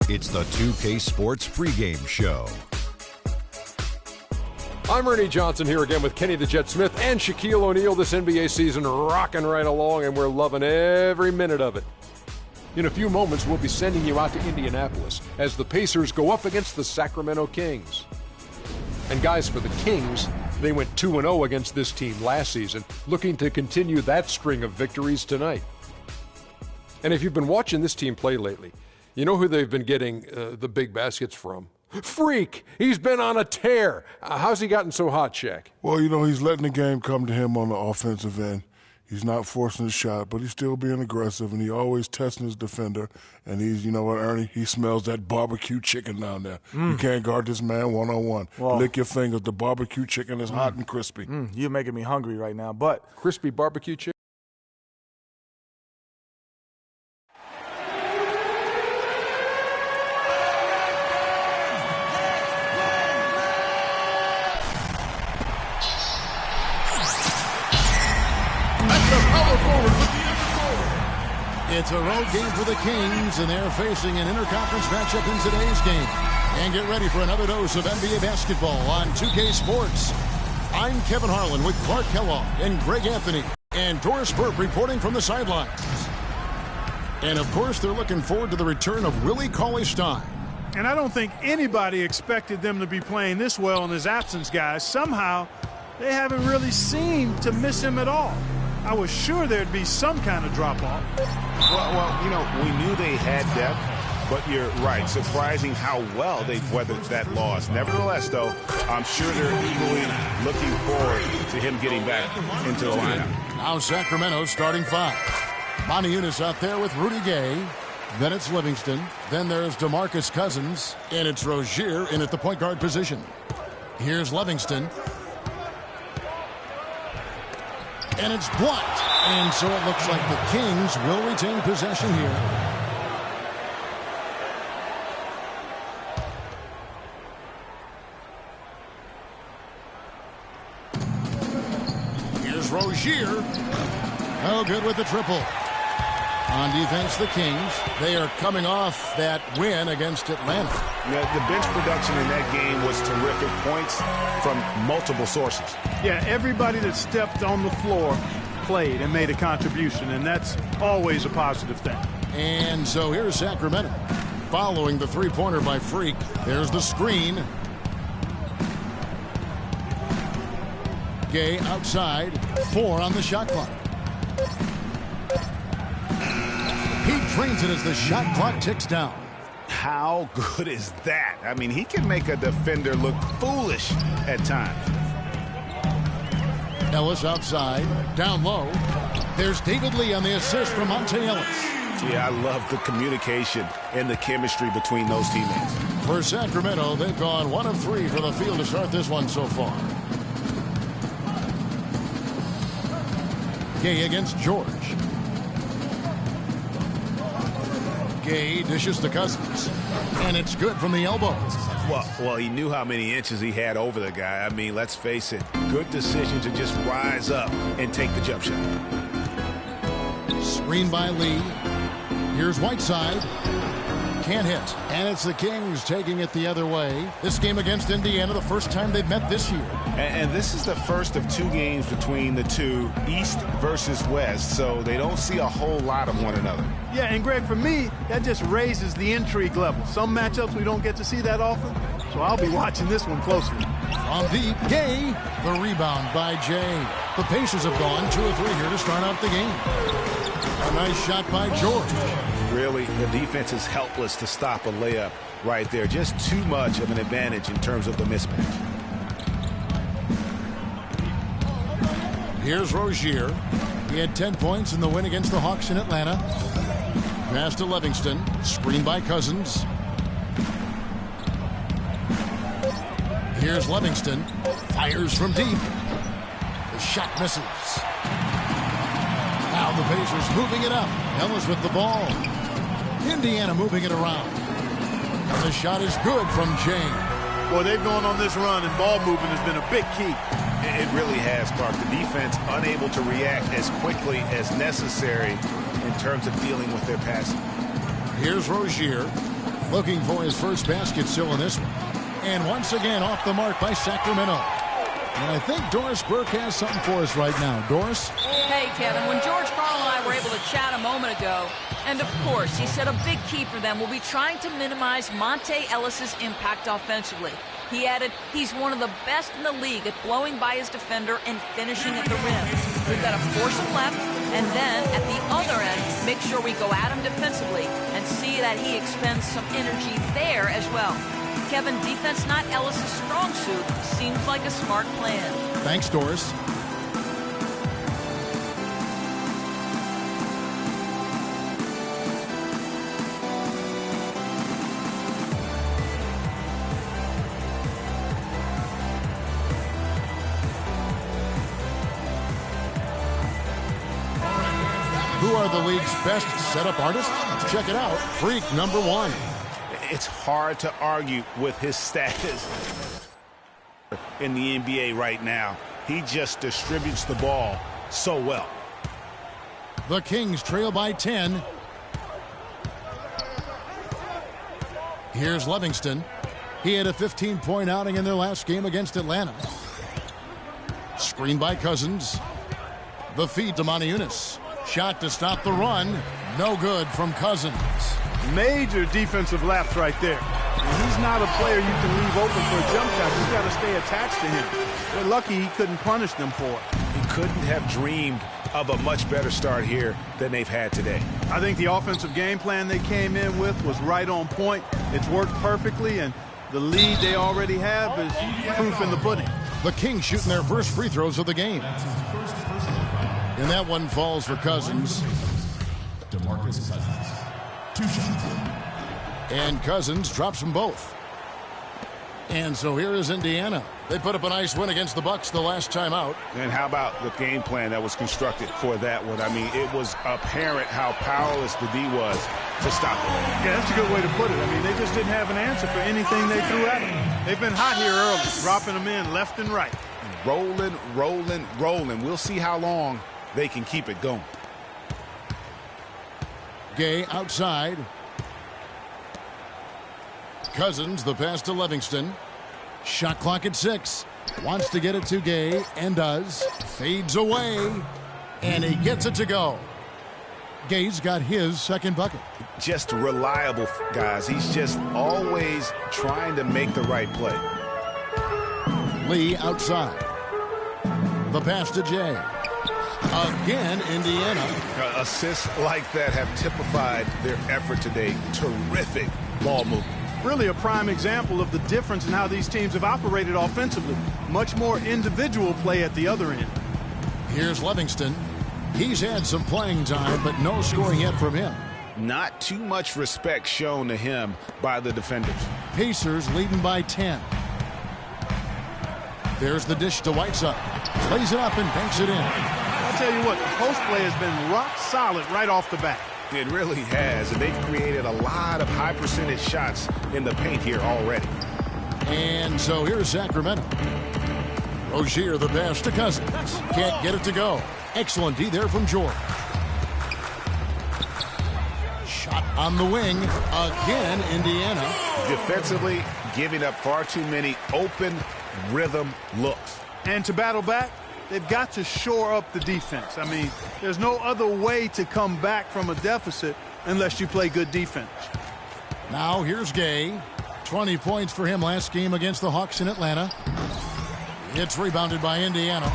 It's the 2K Sports pregame show. I'm Ernie Johnson here again with Kenny the Jet Smith and Shaquille O'Neal. This NBA season rocking right along, and we're loving every minute of it. In a few moments, we'll be sending you out to Indianapolis as the Pacers go up against the Sacramento Kings. And guys, for the Kings, they went 2-0 against this team last season, looking to continue that string of victories tonight. And if you've been watching this team play lately, you know who they've been getting the big baskets from? Freak! He's been on a tear. How's he gotten so hot, Shaq? Well, you know, he's letting the game come to him on the offensive end. He's not forcing his shot, but he's still being aggressive, and he always testing his defender. And he's, you know what, Ernie? He smells that barbecue chicken down there. You can't guard this man one-on-one. Well, lick your fingers. The barbecue chicken is hot and crispy. You're making me hungry right now, but... Crispy barbecue chicken? It's a road game for the Kings, and they're facing an interconference matchup in today's game. And get ready for another dose of NBA basketball on 2K Sports. I'm Kevin Harlan with Clark Kellogg and Greg Anthony and Doris Burke reporting from the sidelines. And, of course, they're looking forward to the return of Willie Cauley-Stein. And I don't think anybody expected them to be playing this well in his absence, guys. Somehow, they haven't really seemed to miss him at all. I was sure there'd be some kind of drop-off. Well, you know, we knew they had depth, but you're right. Surprising how well they've weathered that loss. Nevertheless, though, I'm sure they're eagerly looking forward to him getting back into the lineup. Now Sacramento starting five. Monty Eunice out there with Rudy Gay. Then it's Livingston. Then there's DeMarcus Cousins. And it's Rozier in at the point guard position. Here's Livingston. And it's blocked. And so it looks like the Kings will retain possession here. Here's Rozier. Oh, good with the triple. On defense, the Kings, they are coming off that win against Atlanta. Yeah, the bench production in that game was terrific. Points from multiple sources. Yeah, everybody that stepped on the floor played and made a contribution, and that's always a positive thing. And so here's Sacramento. Following the three-pointer by Freak, there's the screen. Gay outside, 4 on the shot clock. He drains it as the shot clock ticks down. How good is that? I mean, he can make a defender look foolish at times. Ellis outside, down low. There's David Lee on the assist from Monte Ellis. Yeah, I love the communication and the chemistry between those teammates. For Sacramento, they've gone 1 of 3 from the field to start this one so far. Gay against George. Gay dishes to Cousins, and it's good from the elbow. Well, he knew how many inches he had over the guy. I mean, let's face it, good decision to just rise up and take the jump shot. Screen by Lee. Here's Whiteside. Can't hit. And it's the Kings taking it the other way. This game against Indiana, the first time they've met this year. And this is the first of 2 games between the two, East versus West, so they don't see a whole lot of one another. Yeah, and Greg, for me, that just raises the intrigue level. Some matchups we don't get to see that often, so I'll be watching this one closely. From deep, Gay. The rebound by Jay. The Pacers have gone 2 of 3 here to start out the game. A nice shot by George. Really, the defense is helpless to stop a layup right there. Just too much of an advantage in terms of the mismatch. Here's Rozier. He had 10 points in the win against the Hawks in Atlanta. Pass to Livingston. Screen by Cousins. Here's Livingston. Fires from deep. The shot misses. Now the Pacers moving it up. Ellis with the ball. Indiana moving it around. And the shot is good from James. Boy, they've gone on this run, and ball movement has been a big key. It really has, Clark. The defense unable to react as quickly as necessary in terms of dealing with their passing. Here's Rozier. looking for his first basket still in this one. And once again off the mark by Sacramento. And I think Doris Burke has something for us right now. Doris? Hey, Kevin, when George Karl and I were able to chat a moment ago, and of course, he said a big key for them will be trying to minimize Monte Ellis's impact offensively. He added, he's one of the best in the league at blowing by his defender and finishing at the rim. We've got to force him left, and then at the other end, make sure we go at him defensively and see that he expends some energy there as well. Kevin, defense not Ellis' strong suit seems like a smart plan. Thanks, Doris. Who are the league's best setup artists? Check it out. Freak number 1. It's hard to argue with his status in the NBA right now. He just distributes the ball so well. The Kings trail by 10. Here's Livingston. He had a 15-point outing in their last game against Atlanta. Screen by Cousins. The feed to Moniunas. Shot to stop the run. No good from Cousins. Major defensive lapse right there. And he's not a player you can leave open for a jump shot. You've got to stay attached to him. They're lucky he couldn't punish them for it. He couldn't have dreamed of a much better start here than they've had today. I think the offensive game plan they came in with was right on point. It's worked perfectly, and the lead they already have is proof in the pudding. The Kings shooting their first free throws of the game. And that one falls for Cousins. DeMarcus Cousins. 2 shots. And Cousins drops them both. And so here is Indiana. They put up a nice win against the Bucks the last time out. And how about the game plan that was constructed for that one? I mean, it was apparent how powerless the D was to stop it. Yeah, that's a good way to put it. I mean, they just didn't have an answer for anything they threw at them. They've been hot here early, dropping them in left and right. Rolling, rolling, rolling. We'll see how long they can keep it going. Gay outside. Cousins, the pass to Livingston. Shot clock at 6. Wants to get it to Gay, and does. Fades away, and he gets it to go. Gay's got his second bucket. Just reliable, guys. He's just always trying to make the right play. Lee outside. The pass to Jay. Again, Indiana. Assists like that have typified their effort today. Terrific ball movement. Really a prime example of the difference in how these teams have operated offensively. Much more individual play at the other end. Here's Livingston. He's had some playing time, but no scoring yet from him. Not too much respect shown to him by the defenders. Pacers leading by 10. There's the dish to Whiteside. Plays it up and banks it in. I'll tell you what, the post play has been rock solid right off the bat. It really has, and they've created a lot of high percentage shots in the paint here already. And so here's Sacramento. Rozier the pass to Cousins. Can't get it to go. Excellent D there from George. Shot on the wing. Again, Indiana. Defensively, giving up far too many open rhythm looks. And to battle back, they've got to shore up the defense. I mean, there's no other way to come back from a deficit unless you play good defense. Now here's Gay. 20 points for him last game against the Hawks in Atlanta. It's rebounded by Indiana.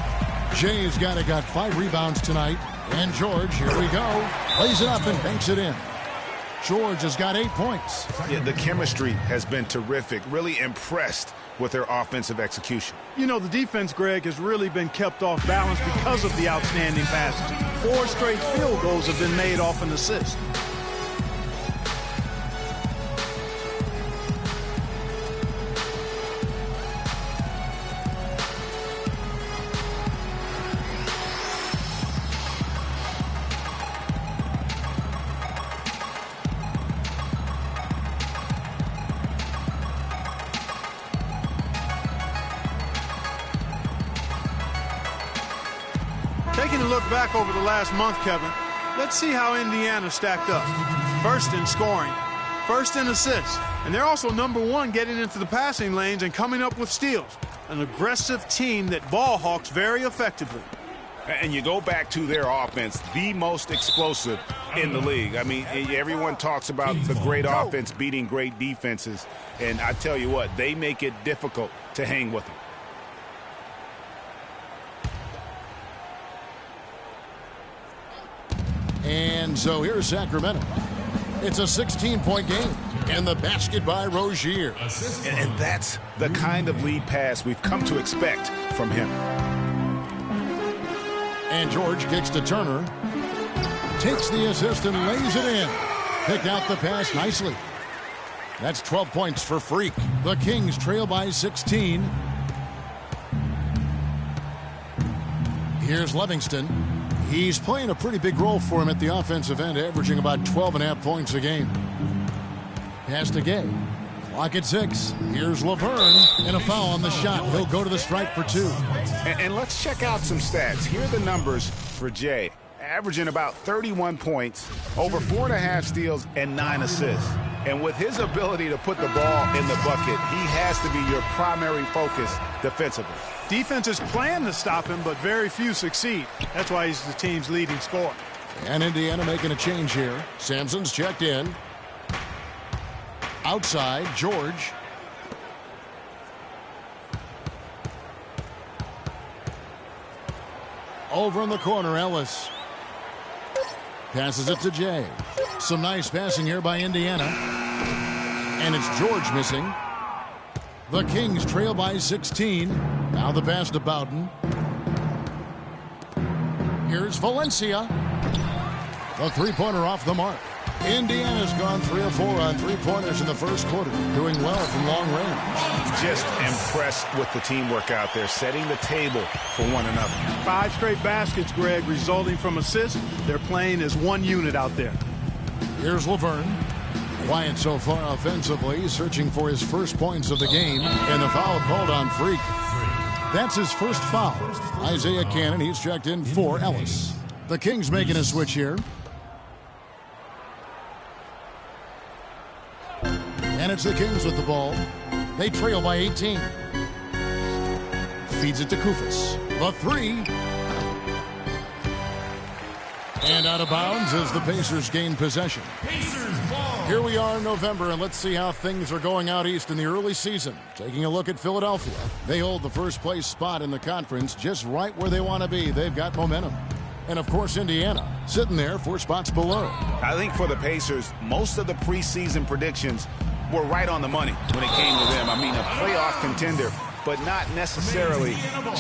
Jay's got 5 rebounds tonight. And George, here we go. Plays it up and banks it in. George has got 8 points. Yeah, the chemistry has been terrific. Really impressed with their offensive execution. You know, the defense, Greg, has really been kept off balance because of the outstanding passes. 4 straight field goals have been made off an assist. Taking a look back over the last month, Kevin, let's see how Indiana stacked up. First in scoring, first in assists. And they're also #1 getting into the passing lanes and coming up with steals. An aggressive team that ball hawks very effectively. And you go back to their offense, the most explosive in the league. I mean, everyone talks about the great offense beating great defenses. And I tell you what, they make it difficult to hang with them. And so here's Sacramento. It's a 16-point game. And the basket by Rozier. And that's the kind of lead pass we've come to expect from him. And George kicks to Turner. Takes the assist and lays it in. Picked out the pass nicely. That's 12 points for Freak. The Kings trail by 16. Here's Livingston. He's playing a pretty big role for him at the offensive end, averaging about 12.5 points a game. Pass to Gay. Clock at 6. Here's Laverne, and a foul on the shot. He'll go to the stripe for 2. And let's check out some stats. Here are the numbers for Jay. Averaging about 31 points, over 4.5 steals, and 9 assists. And with his ability to put the ball in the bucket, he has to be your primary focus defensively. Defenses plan to stop him, but very few succeed. That's why he's the team's leading scorer. And Indiana making a change here. Sampson's checked in. Outside, George. Over in the corner, Ellis. Passes it to Jay. Some nice passing here by Indiana. And it's George missing. The Kings trail by 16. Now the pass to Bowden. Here's Valencia. The three-pointer off the mark. Indiana's gone 3 of 4 on three-pointers in the first quarter, doing well from long range. Just impressed with the teamwork out there, setting the table for one another. 5 straight baskets, Greg, resulting from assists. They're playing as one unit out there. Here's Laverne. Quiet so far offensively, searching for his first points of the game, and the foul called on Freak. That's his first foul. Isaiah Cannon, he's checked in for Ellis. The Kings making a switch here. And it's the Kings with the ball. They trail by 18. Feeds it to Koufos. The 3. And out of bounds as the Pacers gain possession. Here we are in November, and let's see how things are going out east in the early season. Taking a look at Philadelphia. They hold the first place spot in the conference just right where they want to be. They've got momentum. And, of course, Indiana sitting there 4 spots below. I think for the Pacers, most of the preseason predictions were right on the money when it came to them. I mean, a playoff contender, but not necessarily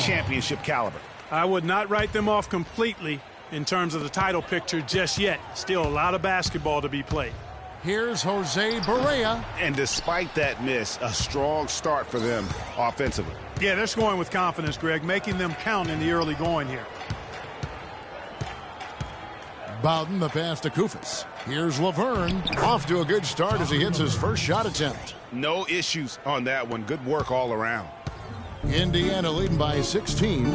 championship caliber. I would not write them off completely in terms of the title picture just yet. Still a lot of basketball to be played. Here's Jose Barea. And despite that miss, a strong start for them offensively. Yeah, they're scoring with confidence, Greg, making them count in the early going here. Bowden, the pass to Koufos. Here's Laverne. Off to a good start as he hits his first shot attempt. No issues on that one. Good work all around. Indiana leading by 16.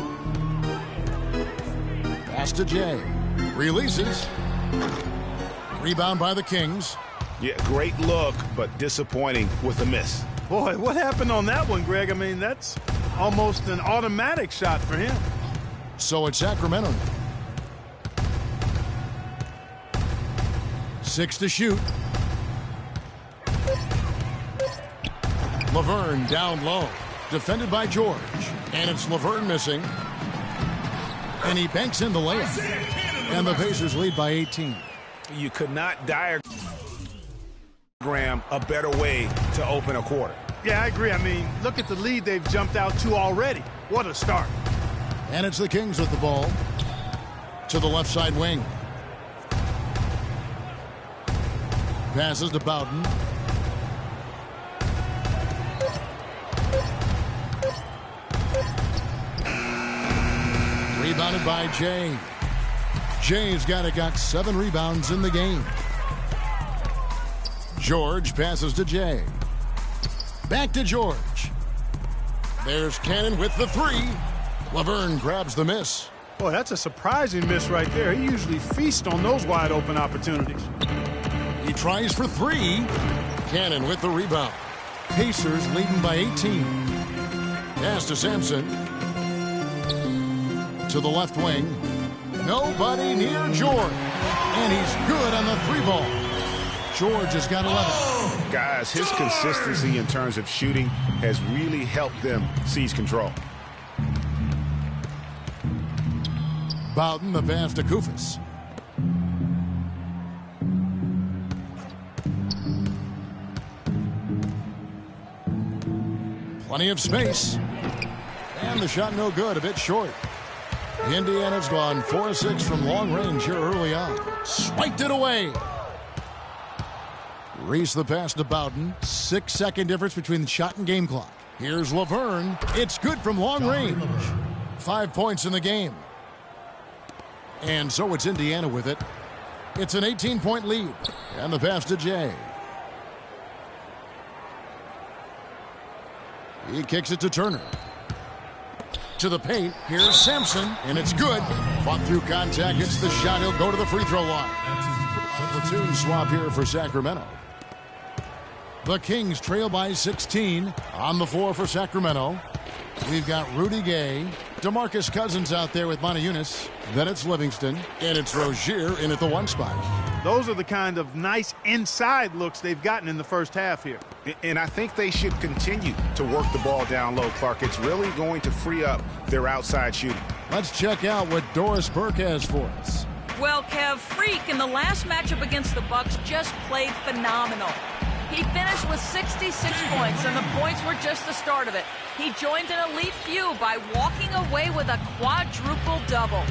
Pass to Jay. Releases. Rebound by the Kings. Yeah, great look, but disappointing with the miss. Boy, what happened on that one, Greg? I mean, that's almost an automatic shot for him. So it's Sacramento. 6 to shoot. Laverne down low. Defended by George. And it's Laverne missing. And he banks in the layup. And the Pacers lead by 18. You could not diagram a better way to open a quarter. Yeah, I agree. I mean, look at the lead they've jumped out to already. What a start. And it's the Kings with the ball. To the left side wing. Passes to Bowden. Rebounded by Jay. Jay's got 7 rebounds in the game. George passes to Jay. Back to George. There's Cannon with the 3. Laverne grabs the miss. Boy, that's a surprising miss right there. He usually feasts on those wide open opportunities. He tries for three. Cannon with the rebound. Pacers leading by 18. Pass to Sampson. To the left wing. Nobody near George. And he's good on the three ball. George has got 11. Guys, his consistency in terms of shooting has really helped them seize control. Bowden, the pass to Koufos. Plenty of space. And the shot no good, a bit short. Indiana's gone 4-6 from long range here early on. Swiped it away. Reese the pass to Bowden. 6-second difference between the shot and game clock. Here's Laverne. It's good from long range. 5 points in the game. And so it's Indiana with it. It's an 18-point lead. And the pass to Jay. He kicks it to Turner. To the paint. Here's Sampson. And it's good. Fought through contact. Gets the shot. He'll go to the free throw line. Platoon swap here for Sacramento. The Kings trail by 16. On the floor for Sacramento. We've got Rudy Gay. DeMarcus Cousins out there with Montejunas. Then it's Livingston. And it's Rozier in at the one spot. Those are the kind of nice inside looks they've gotten in the first half here. And I think they should continue to work the ball down low, Clark. It's really going to free up their outside shooting. Let's check out what Doris Burke has for us. Well, Kev, Freak in the last matchup against the Bucks just played phenomenal. He finished with 66 points, and the points were just the start of it. He joined an elite few by walking away with a quadruple double.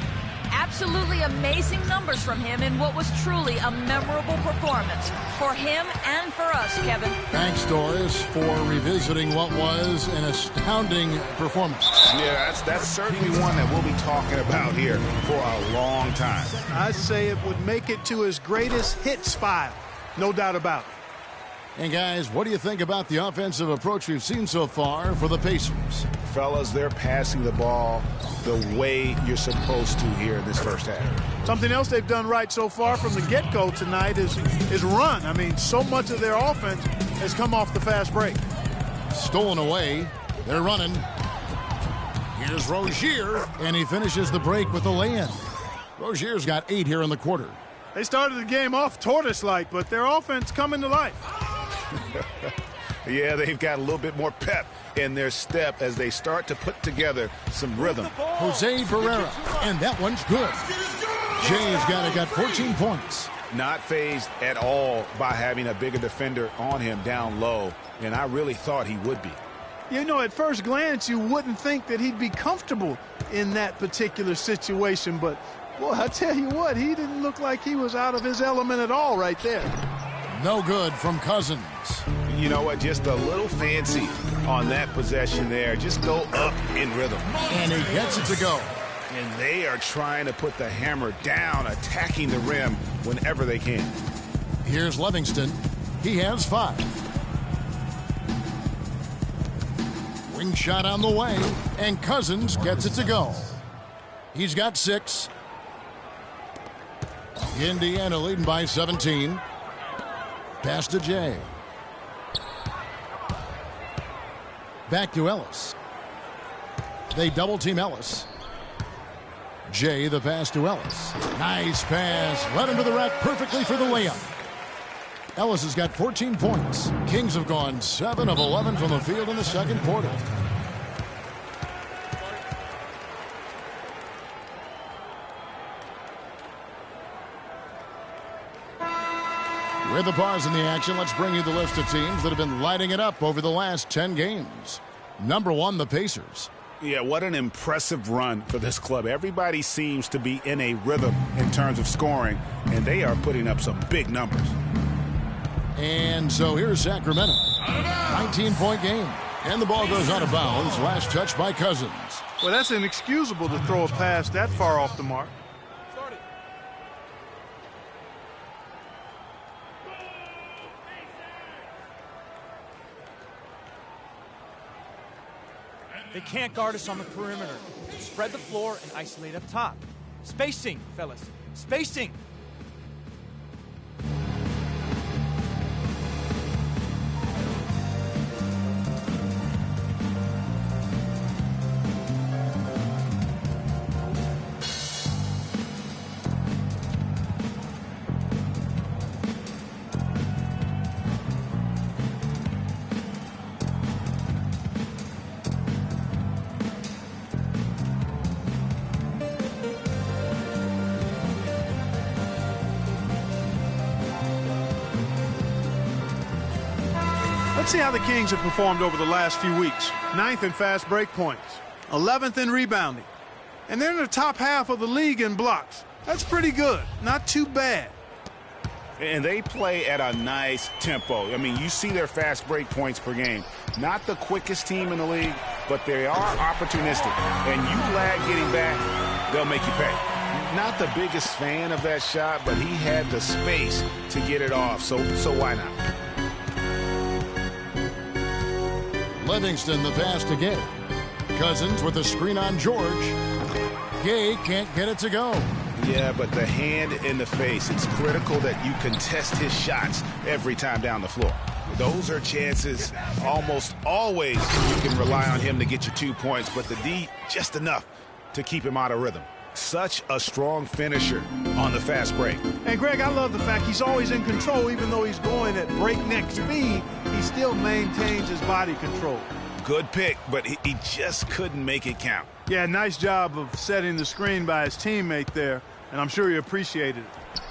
Absolutely amazing numbers from him in what was truly a memorable performance for him and for us, Kevin. Thanks, Doris, for revisiting what was an astounding performance. Yeah, that's certainly one that we'll be talking about here for a long time. I'd say it would make it to his greatest hits file. No doubt about it. And guys, what do you think about the offensive approach we've seen so far for the Pacers? Fellas, they're passing the ball the way you're supposed to here in this first half. Something else they've done right so far from the get-go tonight is run. I mean, so much of their offense has come off the fast break. Stolen away. They're running. Here's Rozier, and he finishes the break with a lay-in. Rozier's got 8 here in the quarter. They started the game off tortoise-like, but their offense coming to life. Yeah, they've got a little bit more pep in their step as they start to put together some rhythm. Jose Barea, and that one's good. Jay's got 14 points. Not fazed at all by having a bigger defender on him down low, and I really thought he would be. You know, at first glance, you wouldn't think that he'd be comfortable in that particular situation, but, boy, I tell you what, he didn't look like he was out of his element at all right there. No good from Cousins. You know what? Just a little fancy on that possession there. Just go up in rhythm. And he gets it to go. And they are trying to put the hammer down, attacking the rim whenever they can. Here's Livingston. He has 5. Wing shot on the way. And Cousins gets it to go. He's got 6. Indiana leading by 17. Pass to Jay. Back to Ellis. They double team Ellis. Jay the pass to Ellis. Nice pass. Led him to the rack perfectly for the layup. Ellis has got 14 points. Kings have gone 7 of 11 from the field in the second quarter. With the pause in the action, let's bring you the list of teams that have been lighting it up over the last 10 games. Number 1, the Pacers. Yeah, what an impressive run for this club. Everybody seems to be in a rhythm in terms of scoring, and they are putting up some big numbers. And so here's Sacramento. 19-point game. And the ball goes out of bounds. Last touch by Cousins. Well, that's inexcusable to throw a pass that far off the mark. They can't guard us on the perimeter. Spread the floor and isolate up top. Spacing, fellas. Spacing. Let's see how the Kings have performed over the last few weeks. 9th in fast break points, 11th in rebounding, and they're in the top half of the league in blocks. That's pretty good. Not too bad. And they play at a nice tempo. I mean, you see their fast break points per game. Not the quickest team in the league, but they are opportunistic. And you lag getting back, they'll make you pay. Not the biggest fan of that shot, but he had the space to get it off, so why not? Livingston the pass to Gay. Cousins with a screen on George. Gay can't get it to go. Yeah, but the hand in the face, it's critical that you contest his shots every time down the floor. Those are chances almost always you can rely on him to get you 2 points, but the D just enough to keep him out of rhythm. Such a strong finisher on the fast break. And Greg, I love the fact he's always in control. Even though he's going at breakneck speed, he still maintains his body control. Good pick, but he just couldn't make it count. Yeah, nice job of setting the screen by his teammate there, and I'm sure he appreciated it.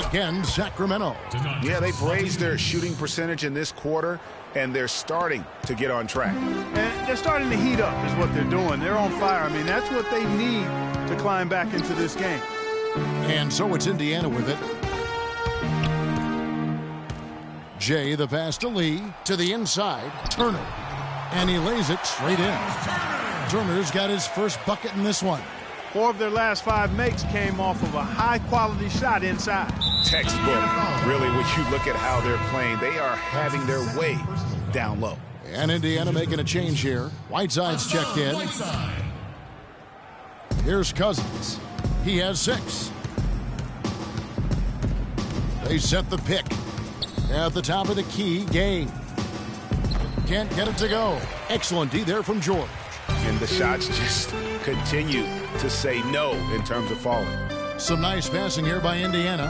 Again, Sacramento. Yeah, they've raised their shooting percentage in this quarter, and they're starting to get on track. And they're starting to heat up is what they're doing. They're on fire. I mean, that's what they need to climb back into this game. And so it's Indiana with it. Jay the pass to Lee, to the inside, Turner. And he lays it straight in. Turner's got his first bucket in this one. 4 of their last 5 makes came off of a high-quality shot inside. Textbook. Really, when you look at how they're playing, they are having their way down low. And Indiana making a change here. Whiteside's checked in. Here's Cousins. He has 6. They set the pick. At the top of the key, Gay. Can't get it to go. Excellent D there from George. And the shots just continue to say no in terms of falling. Some nice passing here by Indiana.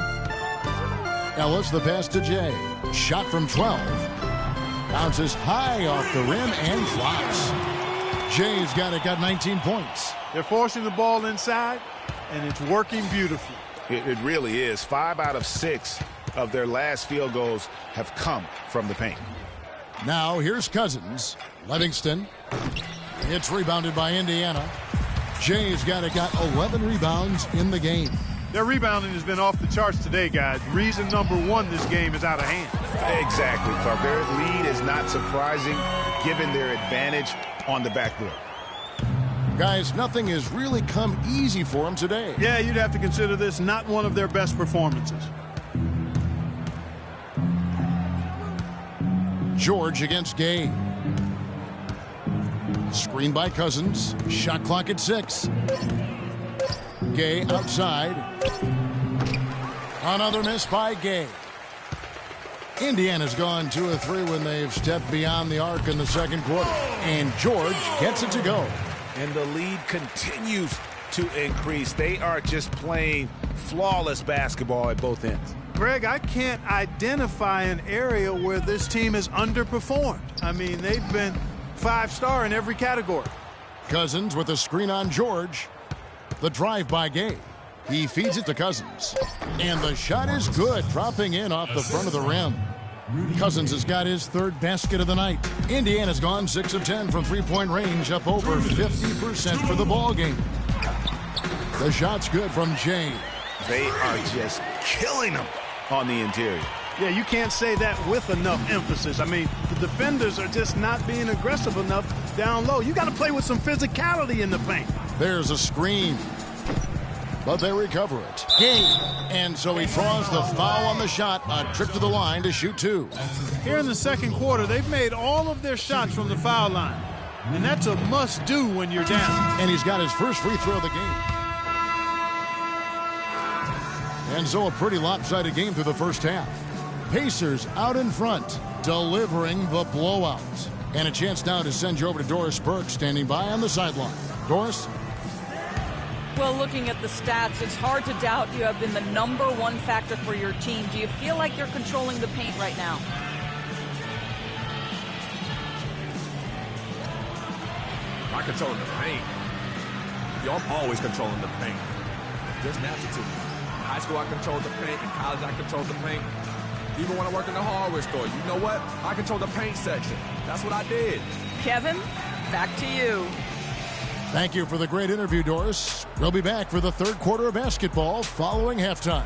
Ellis the pass to Jay. Shot from 12. Bounces high off the rim and flops. Jay's got 19 points. They're forcing the ball inside, and it's working beautifully. It really is. 5 out of 6 of their last field goals have come from the paint. Now here's Cousins. Livingston. It's rebounded by Indiana. Jay's got 11 rebounds in the game. Their rebounding has been off the charts today, guys. Reason number 1, this game is out of hand. Exactly, Clark. Their lead is not surprising given their advantage on the backboard. Guys, nothing has really come easy for them today. Yeah, you'd have to consider this not one of their best performances. George against Gay. Screen by Cousins. Shot clock at 6. Gay outside. Another miss by Gay. Indiana's gone 2 of 3 when they've stepped beyond the arc in the second quarter. And George gets it to go. And the lead continues to increase. They are just playing flawless basketball at both ends. Greg, I can't identify an area where this team has underperformed. I mean, they've been 5-star in every category. Cousins with a screen on George. The drive by Gay. He feeds it to Cousins. And the shot is good, dropping in off the front of the rim. Cousins has got his 3rd basket of the night. Indiana's gone 6 of 10 from three-point range, up over 50% for the ball game. The shot's good from Jay. They are just killing them on the interior. Yeah, you can't say that with enough emphasis. I mean, the defenders are just not being aggressive enough down low. You got to play with some physicality in the paint. There's a screen. But they recover it. And so he draws the foul on the shot. A trip to the line to shoot 2. Here in the second quarter, they've made all of their shots from the foul line. And that's a must-do when you're down. And he's got his first free throw of the game. And so a pretty lopsided game through the first half. Pacers out in front, delivering the blowout. And a chance now to send you over to Doris Burke, standing by on the sideline. Doris? Well, looking at the stats, it's hard to doubt you have been the #1 factor for your team. Do you feel like you're controlling the paint right now? I controlling the paint. Yo, I'm always controlling the paint. Just natural to me. In high school, I controlled the paint. In college, I controlled the paint. Even when I worked in the hardware store, you know what? I control the paint section. That's what I did. Kevin, back to you. Thank you for the great interview, Doris. We'll be back for the third quarter of basketball following halftime.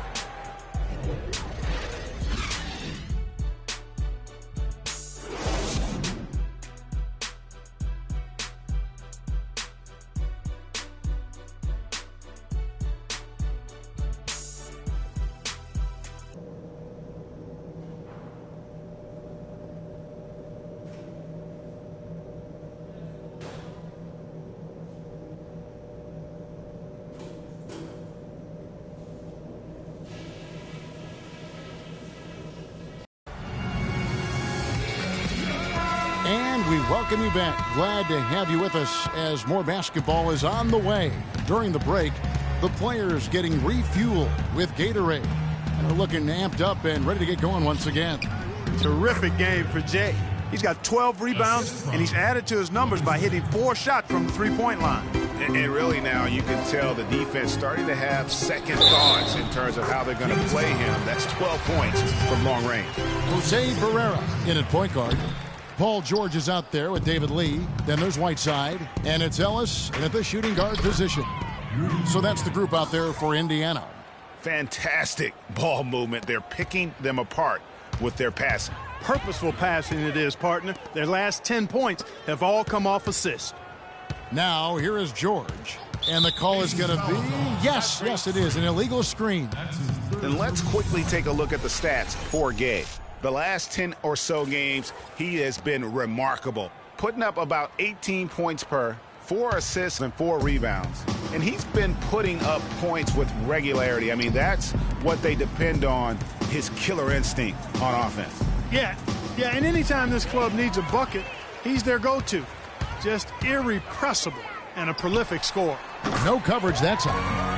And we welcome you back. Glad to have you with us as more basketball is on the way. During the break, the players getting refueled with Gatorade. And they're looking amped up and ready to get going once again. Terrific game for Jay. He's got 12 rebounds, and he's added to his numbers by hitting 4 shots from the three-point line. And really now you can tell the defense starting to have second thoughts in terms of how they're going to play him. That's 12 points from long range. Jose Barea in at point guard. Paul George is out there with David Lee. Then there's Whiteside. And it's Ellis at the shooting guard position. So that's the group out there for Indiana. Fantastic ball movement. They're picking them apart with their passing. Purposeful passing it is, partner. Their last 10 points have all come off assist. Now, here is George. And the call is going to be, yes, it is, an illegal screen. And let's quickly take a look at the stats for Gay. The last 10 or so games, he has been remarkable, putting up about 18 points per, 4 assists and 4 rebounds. And he's been putting up points with regularity. I mean, that's what they depend on, his killer instinct on offense. Yeah, and anytime this club needs a bucket, he's their go-to. Just irrepressible and a prolific scorer. No coverage that time.